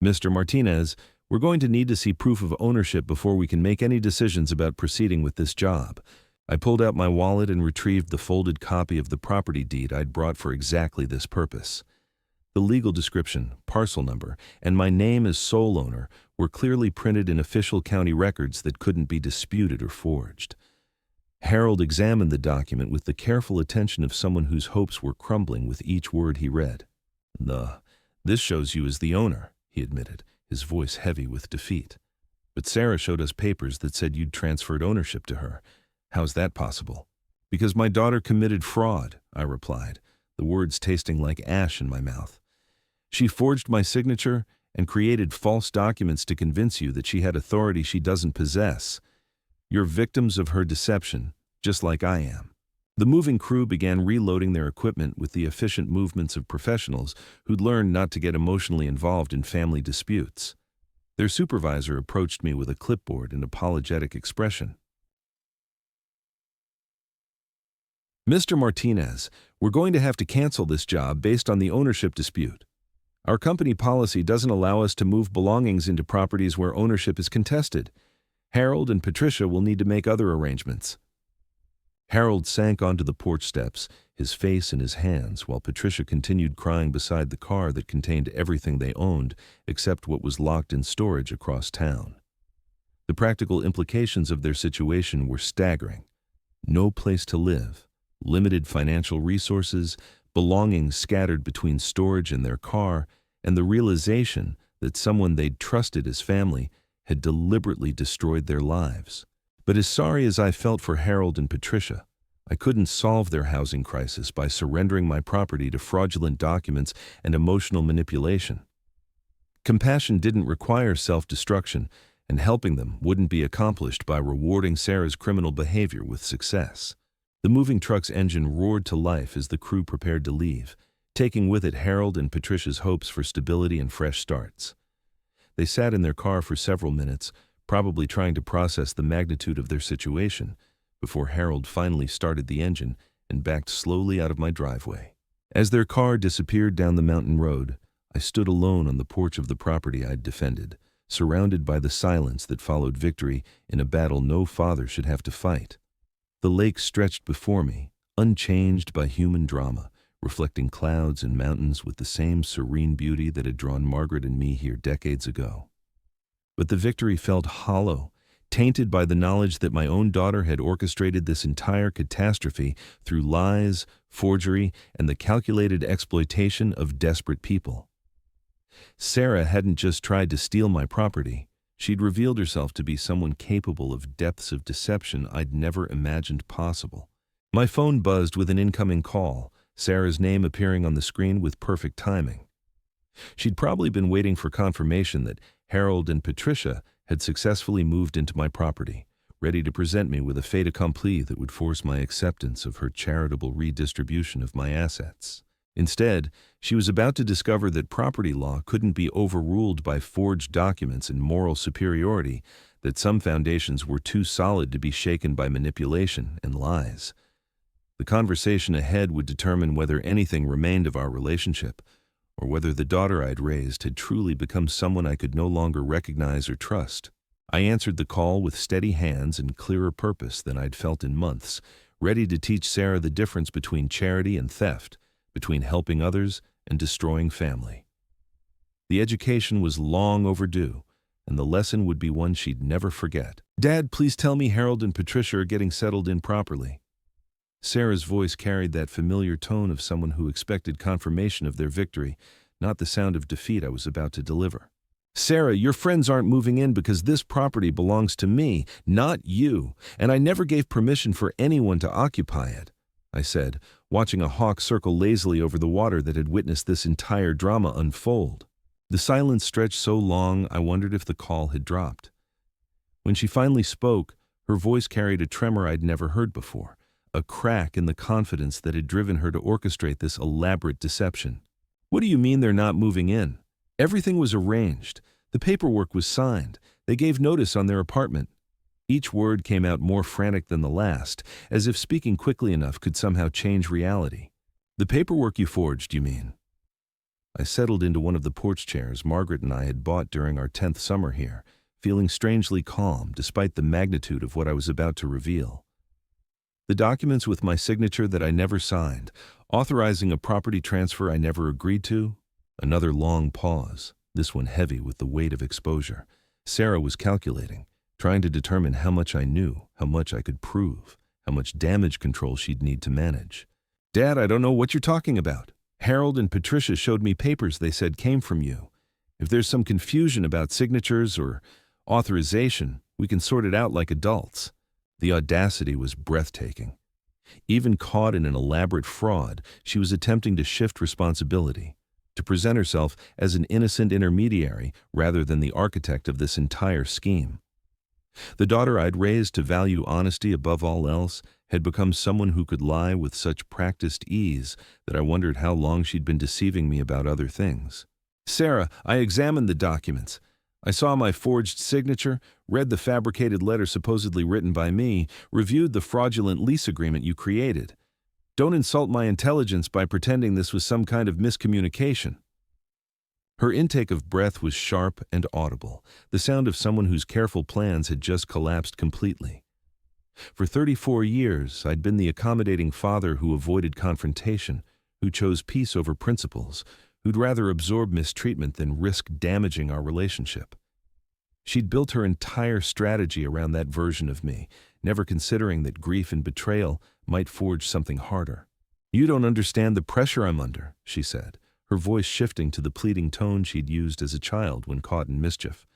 "Mr. Martinez, we're going to need to see proof of ownership before we can make any decisions about proceeding with this job." I pulled out my wallet and retrieved the folded copy of the property deed I'd brought for exactly this purpose. The legal description, parcel number, and my name as sole owner were clearly printed in official county records that couldn't be disputed or forged. Harold examined the document with the careful attention of someone whose hopes were crumbling with each word he read. "This shows you as the owner," he admitted, his voice heavy with defeat. "But Sarah showed us papers that said you'd transferred ownership to her. How's that possible?" "Because my daughter committed fraud," I replied, the words tasting like ash in my mouth. "She forged my signature and created false documents to convince you that she had authority she doesn't possess. You're victims of her deception, just like I am." The moving crew began reloading their equipment with the efficient movements of professionals who'd learned not to get emotionally involved in family disputes. Their supervisor approached me with a clipboard and apologetic expression. "Mr. Martinez, we're going to have to cancel this job based on the ownership dispute. Our company policy doesn't allow us to move belongings into properties where ownership is contested. Harold and Patricia will need to make other arrangements." Harold sank onto the porch steps, his face in his hands, while Patricia continued crying beside the car that contained everything they owned except what was locked in storage across town. The practical implications of their situation were staggering. No place to live, limited financial resources, belongings scattered between storage and their car, and the realization that someone they'd trusted as family had deliberately destroyed their lives. But as sorry as I felt for Harold and Patricia, I couldn't solve their housing crisis by surrendering my property to fraudulent documents and emotional manipulation. Compassion didn't require self-destruction, and helping them wouldn't be accomplished by rewarding Sarah's criminal behavior with success. The moving truck's engine roared to life as the crew prepared to leave, taking with it Harold and Patricia's hopes for stability and fresh starts. They sat in their car for several minutes, probably trying to process the magnitude of their situation, before Harold finally started the engine and backed slowly out of my driveway. As their car disappeared down the mountain road, I stood alone on the porch of the property I'd defended, surrounded by the silence that followed victory in a battle no father should have to fight. The lake stretched before me, unchanged by human drama, reflecting clouds and mountains with the same serene beauty that had drawn Margaret and me here decades ago. But the victory felt hollow, tainted by the knowledge that my own daughter had orchestrated this entire catastrophe through lies, forgery, and the calculated exploitation of desperate people. Sarah hadn't just tried to steal my property. She'd revealed herself to be someone capable of depths of deception I'd never imagined possible. My phone buzzed with an incoming call, Sarah's name appearing on the screen with perfect timing. She'd probably been waiting for confirmation that Harold and Patricia had successfully moved into my property, ready to present me with a fait accompli that would force my acceptance of her charitable redistribution of my assets. Instead, she was about to discover that property law couldn't be overruled by forged documents and moral superiority, that some foundations were too solid to be shaken by manipulation and lies. The conversation ahead would determine whether anything remained of our relationship, or whether the daughter I'd raised had truly become someone I could no longer recognize or trust. I answered the call with steady hands and clearer purpose than I'd felt in months, ready to teach Sarah the difference between charity and theft, between helping others and destroying family. The education was long overdue, and the lesson would be one she'd never forget. "Dad, please tell me Harold and Patricia are getting settled in properly." Sarah's voice carried that familiar tone of someone who expected confirmation of their victory, not the sound of defeat I was about to deliver. "Sarah, your friends aren't moving in because this property belongs to me, not you, and I never gave permission for anyone to occupy it," I said, watching a hawk circle lazily over the water that had witnessed this entire drama unfold. The silence stretched so long I wondered if the call had dropped. When she finally spoke, her voice carried a tremor I'd never heard before, a crack in the confidence that had driven her to orchestrate this elaborate deception. "What do you mean they're not moving in? Everything was arranged. The paperwork was signed. They gave notice on their apartment." Each word came out more frantic than the last, as if speaking quickly enough could somehow change reality. "The paperwork you forged, you mean?" I settled into one of the porch chairs Margaret and I had bought during our 10th summer here, feeling strangely calm despite the magnitude of what I was about to reveal. The documents with my signature that I never signed, authorizing a property transfer I never agreed to. Another long pause, this one heavy with the weight of exposure. Sarah was calculating, trying to determine how much I knew, how much I could prove, how much damage control she'd need to manage. "Dad, I don't know what you're talking about. Harold and Patricia showed me papers they said came from you. If there's some confusion about signatures or authorization, we can sort it out like adults." The audacity was breathtaking. Even caught in an elaborate fraud, she was attempting to shift responsibility, to present herself as an innocent intermediary rather than the architect of this entire scheme. The daughter I'd raised to value honesty above all else had become someone who could lie with such practiced ease that I wondered how long she'd been deceiving me about other things. Sarah, I examined the documents. I saw my forged signature, read the fabricated letter supposedly written by me, reviewed the fraudulent lease agreement you created. Don't insult my intelligence by pretending this was some kind of miscommunication. Her intake of breath was sharp and audible, the sound of someone whose careful plans had just collapsed completely. For 34 years, I'd been the accommodating father who avoided confrontation, who chose peace over principles, who'd rather absorb mistreatment than risk damaging our relationship. She'd built her entire strategy around that version of me, never considering that grief and betrayal might forge something harder. You don't understand the pressure I'm under, she said, her voice shifting to the pleading tone she'd used as a child when caught in mischief.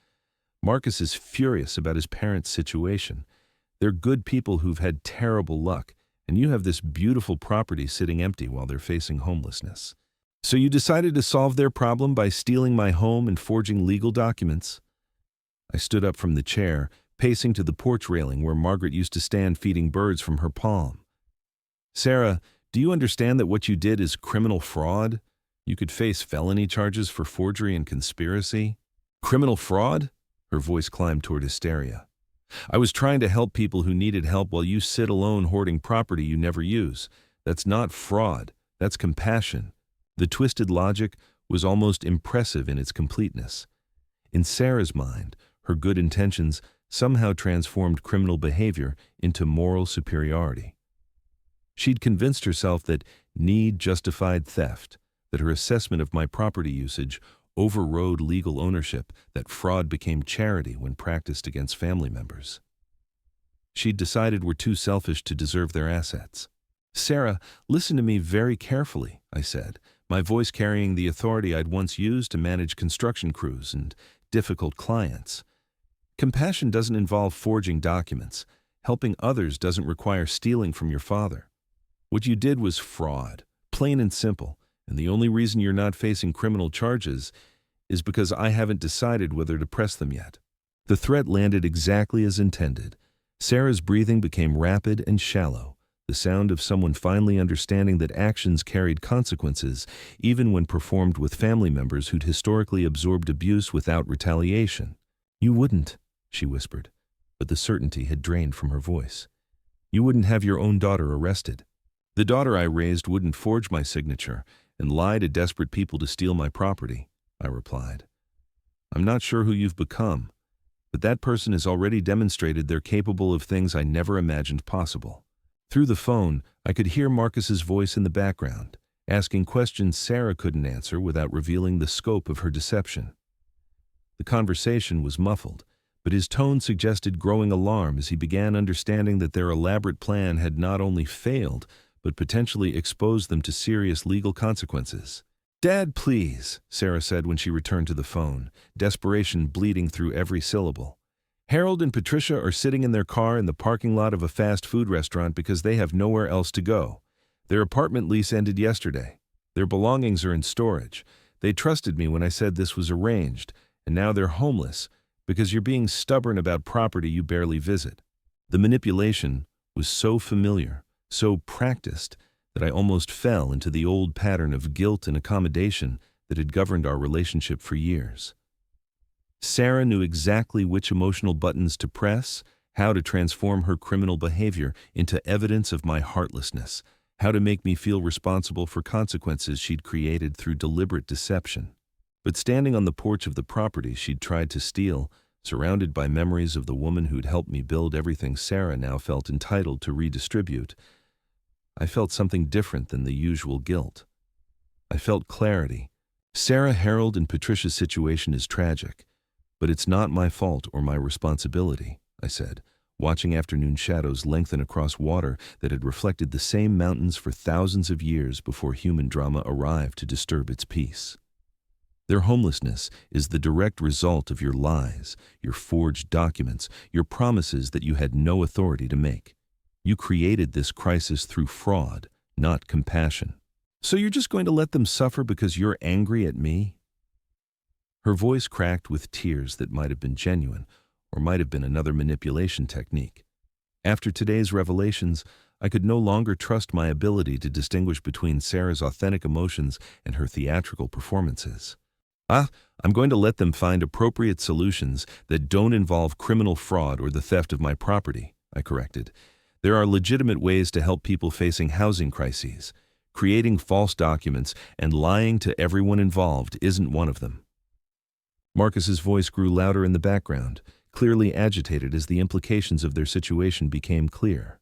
Marcus is furious about his parents' situation. They're good people who've had terrible luck, and you have this beautiful property sitting empty while they're facing homelessness. So you decided to solve their problem by stealing my home and forging legal documents? I stood up from the chair, pacing to the porch railing where Margaret used to stand feeding birds from her palm. Sarah, do you understand that what you did is criminal fraud? You could face felony charges for forgery and conspiracy. Criminal fraud? Her voice climbed toward hysteria. I was trying to help people who needed help while you sit alone hoarding property you never use. That's not fraud. That's compassion. The twisted logic was almost impressive in its completeness. In Sarah's mind, her good intentions somehow transformed criminal behavior into moral superiority. She'd convinced herself that need justified theft, that her assessment of my property usage overrode legal ownership, that fraud became charity when practiced against family members. She'd decided we're too selfish to deserve their assets. Sarah, listen to me very carefully, I said, my voice carrying the authority I'd once used to manage construction crews and difficult clients. Compassion doesn't involve forging documents. Helping others doesn't require stealing from your father. What you did was fraud, plain and simple, and the only reason you're not facing criminal charges is because I haven't decided whether to press them yet. The threat landed exactly as intended. Sarah's breathing became rapid and shallow, the sound of someone finally understanding that actions carried consequences, even when performed with family members who'd historically absorbed abuse without retaliation. You wouldn't, she whispered, but the certainty had drained from her voice. You wouldn't have your own daughter arrested. The daughter I raised wouldn't forge my signature and lie to desperate people to steal my property, I replied. I'm not sure who you've become, but that person has already demonstrated they're capable of things I never imagined possible. Through the phone, I could hear Marcus's voice in the background, asking questions Sarah couldn't answer without revealing the scope of her deception. The conversation was muffled, but his tone suggested growing alarm as he began understanding that their elaborate plan had not only failed, but potentially exposed them to serious legal consequences. Dad, please, Sarah said when she returned to the phone, desperation bleeding through every syllable. Harold and Patricia are sitting in their car in the parking lot of a fast food restaurant because they have nowhere else to go. Their apartment lease ended yesterday. Their belongings are in storage. They trusted me when I said this was arranged, and now they're homeless because you're being stubborn about property you barely visit. The manipulation was so familiar, so practiced, that I almost fell into the old pattern of guilt and accommodation that had governed our relationship for years. Sarah knew exactly which emotional buttons to press, how to transform her criminal behavior into evidence of my heartlessness, how to make me feel responsible for consequences she'd created through deliberate deception. But standing on the porch of the property she'd tried to steal, surrounded by memories of the woman who'd helped me build everything Sarah now felt entitled to redistribute, I felt something different than the usual guilt. I felt clarity. Sarah, Harold, and Patricia's situation is tragic, but it's not my fault or my responsibility, I said, watching afternoon shadows lengthen across water that had reflected the same mountains for thousands of years before human drama arrived to disturb its peace. Their homelessness is the direct result of your lies, your forged documents, your promises that you had no authority to make. You created this crisis through fraud, not compassion. So you're just going to let them suffer because you're angry at me? Her voice cracked with tears that might have been genuine, or might have been another manipulation technique. After today's revelations, I could no longer trust my ability to distinguish between Sarah's authentic emotions and her theatrical performances. I'm going to let them find appropriate solutions that don't involve criminal fraud or the theft of my property, I corrected. There are legitimate ways to help people facing housing crises. Creating false documents and lying to everyone involved isn't one of them. Marcus's voice grew louder in the background, clearly agitated as the implications of their situation became clear.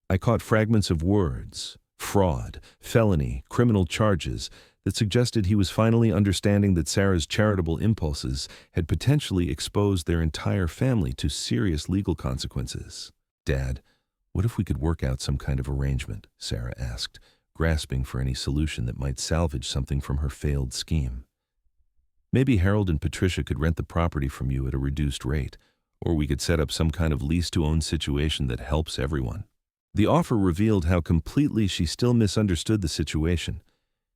I caught fragments of words, fraud, felony, criminal charges, that suggested he was finally understanding that Sarah's charitable impulses had potentially exposed their entire family to serious legal consequences. "Dad, what if we could work out some kind of arrangement?" Sarah asked, grasping for any solution that might salvage something from her failed scheme. "Maybe Harold and Patricia could rent the property from you at a reduced rate, or we could set up some kind of lease-to-own situation that helps everyone." The offer revealed how completely she still misunderstood the situation.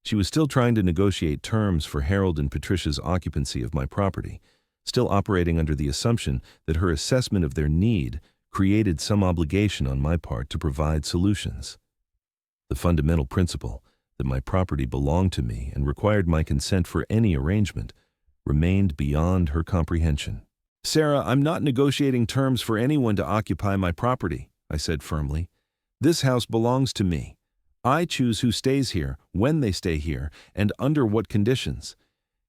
She was still trying to negotiate terms for Harold and Patricia's occupancy of my property, still operating under the assumption that her assessment of their need created some obligation on my part to provide solutions. The fundamental principle, that my property belonged to me and required my consent for any arrangement, remained beyond her comprehension. "Sarah, I'm not negotiating terms for anyone to occupy my property," I said firmly. "This house belongs to me. I choose who stays here, when they stay here, and under what conditions.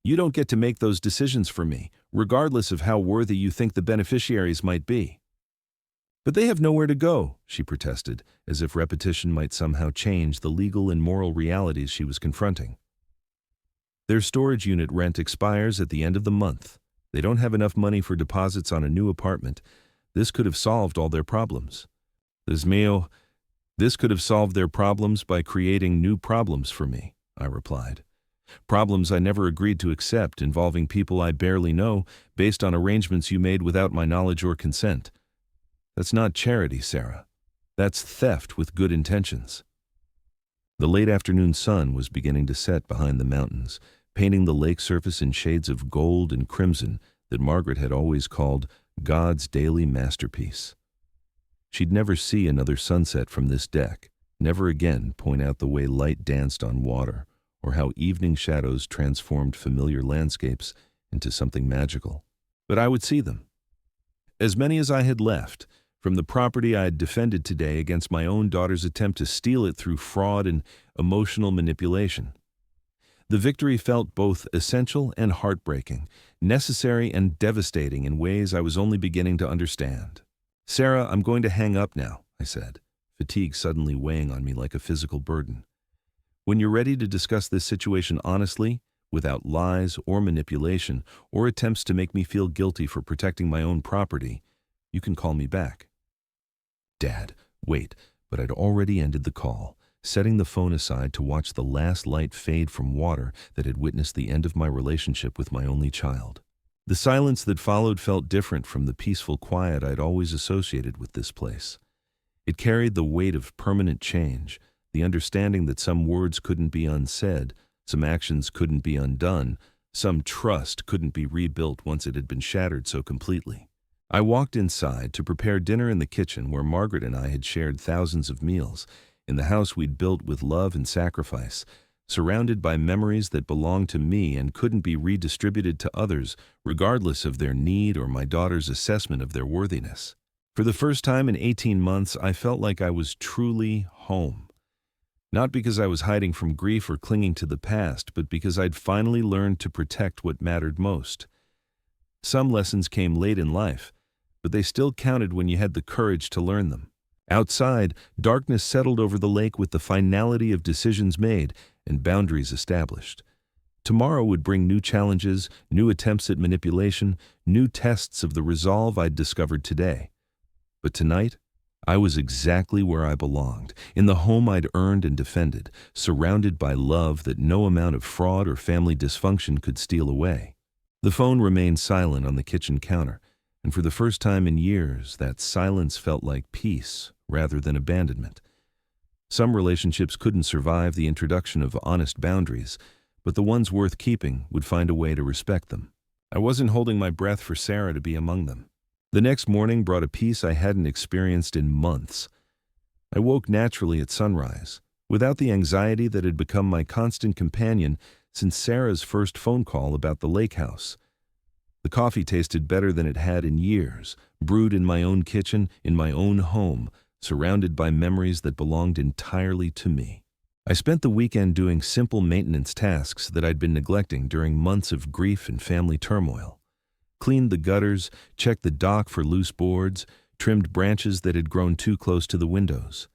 You don't get to make those decisions for me, regardless of how worthy you think the beneficiaries might be." "But they have nowhere to go," she protested, as if repetition might somehow change the legal and moral realities she was confronting. "Their storage unit rent expires at the end of the month. They don't have enough money for deposits on a new apartment. This could have solved all their problems. This could have solved their problems by creating new problems for me," I replied. "Problems I never agreed to accept, involving people I barely know, based on arrangements you made without my knowledge or consent. That's not charity, Sarah. That's theft with good intentions." The late afternoon sun was beginning to set behind the mountains, painting the lake surface in shades of gold and crimson that Margaret had always called God's daily masterpiece. She'd never see another sunset from this deck, never again point out the way light danced on water, or how evening shadows transformed familiar landscapes into something magical. But I would see them. As many as I had left, from the property I had defended today against my own daughter's attempt to steal it through fraud and emotional manipulation. The victory felt both essential and heartbreaking, necessary and devastating in ways I was only beginning to understand. "Sarah, I'm going to hang up now," I said, fatigue suddenly weighing on me like a physical burden. "When you're ready to discuss this situation honestly, without lies or manipulation or attempts to make me feel guilty for protecting my own property, you can call me back." "Dad, wait," but I'd already ended the call, setting the phone aside to watch the last light fade from water that had witnessed the end of my relationship with my only child. The silence that followed felt different from the peaceful quiet I'd always associated with this place. It carried the weight of permanent change, the understanding that some words couldn't be unsaid, some actions couldn't be undone, some trust couldn't be rebuilt once it had been shattered so completely. I walked inside to prepare dinner in the kitchen where Margaret and I had shared thousands of meals, in the house we'd built with love and sacrifice, surrounded by memories that belonged to me and couldn't be redistributed to others, regardless of their need or my daughter's assessment of their worthiness. For the first time in 18 months, I felt like I was truly home. Not because I was hiding from grief or clinging to the past, but because I'd finally learned to protect what mattered most. Some lessons came late in life, but they still counted when you had the courage to learn them. Outside, darkness settled over the lake with the finality of decisions made and boundaries established. Tomorrow would bring new challenges, new attempts at manipulation, new tests of the resolve I'd discovered today. But tonight, I was exactly where I belonged, in the home I'd earned and defended, surrounded by love that no amount of fraud or family dysfunction could steal away. The phone remained silent on the kitchen counter, and for the first time in years, that silence felt like peace rather than abandonment. Some relationships couldn't survive the introduction of honest boundaries, but the ones worth keeping would find a way to respect them. I wasn't holding my breath for Sarah to be among them. The next morning brought a peace I hadn't experienced in months. I woke naturally at sunrise, without the anxiety that had become my constant companion since Sarah's first phone call about the lake house. The coffee tasted better than it had in years, brewed in my own kitchen, in my own home, surrounded by memories that belonged entirely to me. I spent the weekend doing simple maintenance tasks that I'd been neglecting during months of grief and family turmoil. Cleaned the gutters, checked the dock for loose boards, trimmed branches that had grown too close to the windows.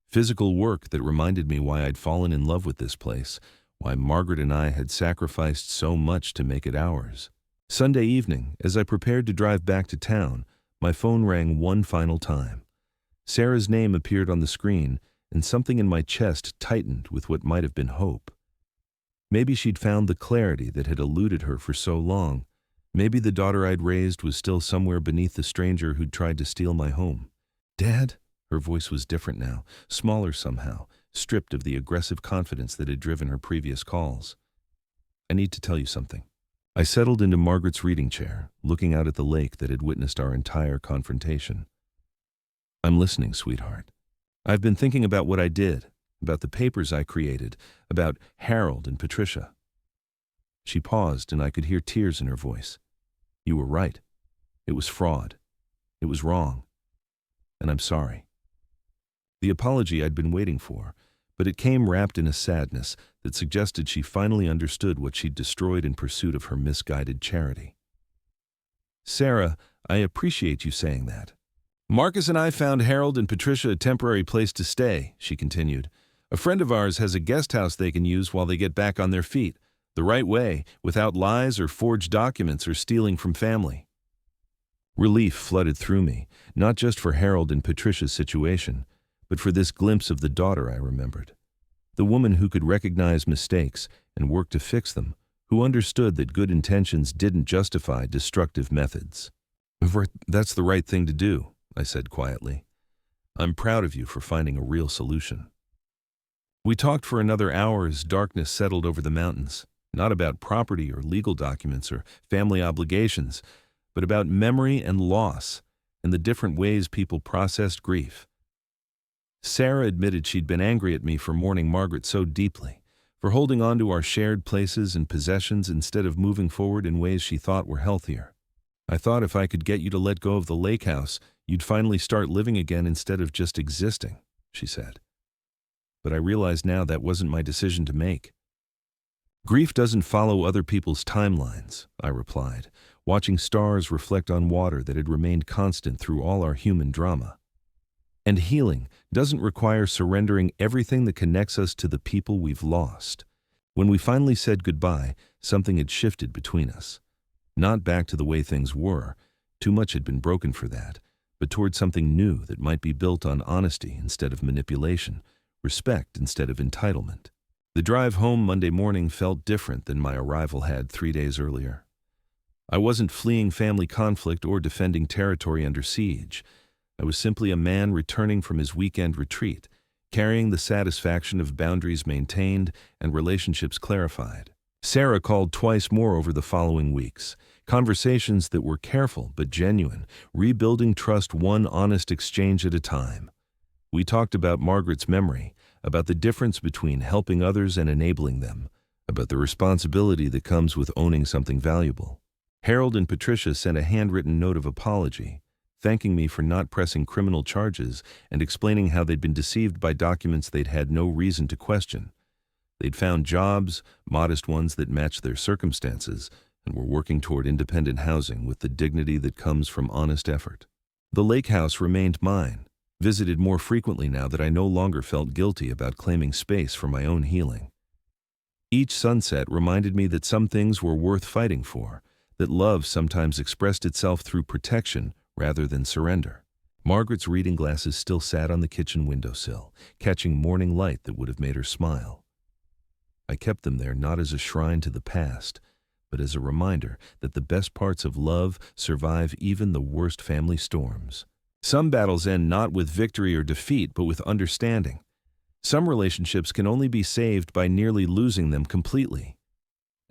Physical work that reminded me why I'd fallen in love with this place, why Margaret and I had sacrificed so much to make it ours. Sunday evening, as I prepared to drive back to town, my phone rang one final time. Sarah's name appeared on the screen, and something in my chest tightened with what might have been hope. Maybe she'd found the clarity that had eluded her for so long. Maybe the daughter I'd raised was still somewhere beneath the stranger who'd tried to steal my home. "Dad?" Her voice was different now, smaller somehow, stripped of the aggressive confidence that had driven her previous calls. "I need to tell you something." I settled into Margaret's reading chair, looking out at the lake that had witnessed our entire confrontation. "I'm listening, sweetheart. I've been thinking about what I did, about the papers I created, about Harold and Patricia." She paused, and I could hear tears in her voice. "You were right. It was fraud. It was wrong. And I'm sorry." The apology I'd been waiting for, but it came wrapped in a sadness that suggested she finally understood what she'd destroyed in pursuit of her misguided charity. "Sarah, I appreciate you saying that. Marcus and I found Harold and Patricia a temporary place to stay," she continued. "A friend of ours has a guest house they can use while they get back on their feet, the right way, without lies or forged documents or stealing from family." Relief flooded through me, not just for Harold and Patricia's situation, but for this glimpse of the daughter I remembered. The woman who could recognize mistakes and work to fix them, who understood that good intentions didn't justify destructive methods. "That's the right thing to do," I said quietly. "I'm proud of you for finding a real solution." We talked for another hour as darkness settled over the mountains, not about property or legal documents or family obligations, but about memory and loss and the different ways people processed grief. Sarah admitted she'd been angry at me for mourning Margaret so deeply, for holding on to our shared places and possessions instead of moving forward in ways she thought were healthier. "I thought if I could get you to let go of the lake house, you'd finally start living again instead of just existing," she said. But I realized now that wasn't my decision to make. "Grief doesn't follow other people's timelines," I replied, watching stars reflect on water that had remained constant through all our human drama. "And healing doesn't require surrendering everything that connects us to the people we've lost." When we finally said goodbye, something had shifted between us. Not back to the way things were, too much had been broken for that, but toward something new that might be built on honesty instead of manipulation, respect instead of entitlement. The drive home Monday morning felt different than my arrival had 3 days earlier. I wasn't fleeing family conflict or defending territory under siege. I was simply a man returning from his weekend retreat, carrying the satisfaction of boundaries maintained and relationships clarified. Sarah called twice more over the following weeks, conversations that were careful but genuine, rebuilding trust one honest exchange at a time. We talked about Margaret's memory, about the difference between helping others and enabling them, about the responsibility that comes with owning something valuable. Harold and Patricia sent a handwritten note of apology, thanking me for not pressing criminal charges and explaining how they'd been deceived by documents they'd had no reason to question. They'd found jobs, modest ones that matched their circumstances, and were working toward independent housing with the dignity that comes from honest effort. The lake house remained mine, visited more frequently now that I no longer felt guilty about claiming space for my own healing. Each sunset reminded me that some things were worth fighting for, that love sometimes expressed itself through protection rather than surrender. Margaret's reading glasses still sat on the kitchen windowsill, catching morning light that would have made her smile. I kept them there not as a shrine to the past, but as a reminder that the best parts of love survive even the worst family storms. Some battles end not with victory or defeat, but with understanding. Some relationships can only be saved by nearly losing them completely.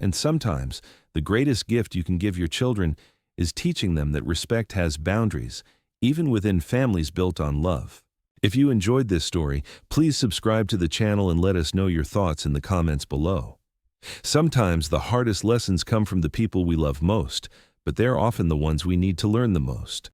And sometimes, the greatest gift you can give your children is teaching them that respect has boundaries, even within families built on love. If you enjoyed this story, please subscribe to the channel and let us know your thoughts in the comments below. Sometimes the hardest lessons come from the people we love most, but they're often the ones we need to learn the most.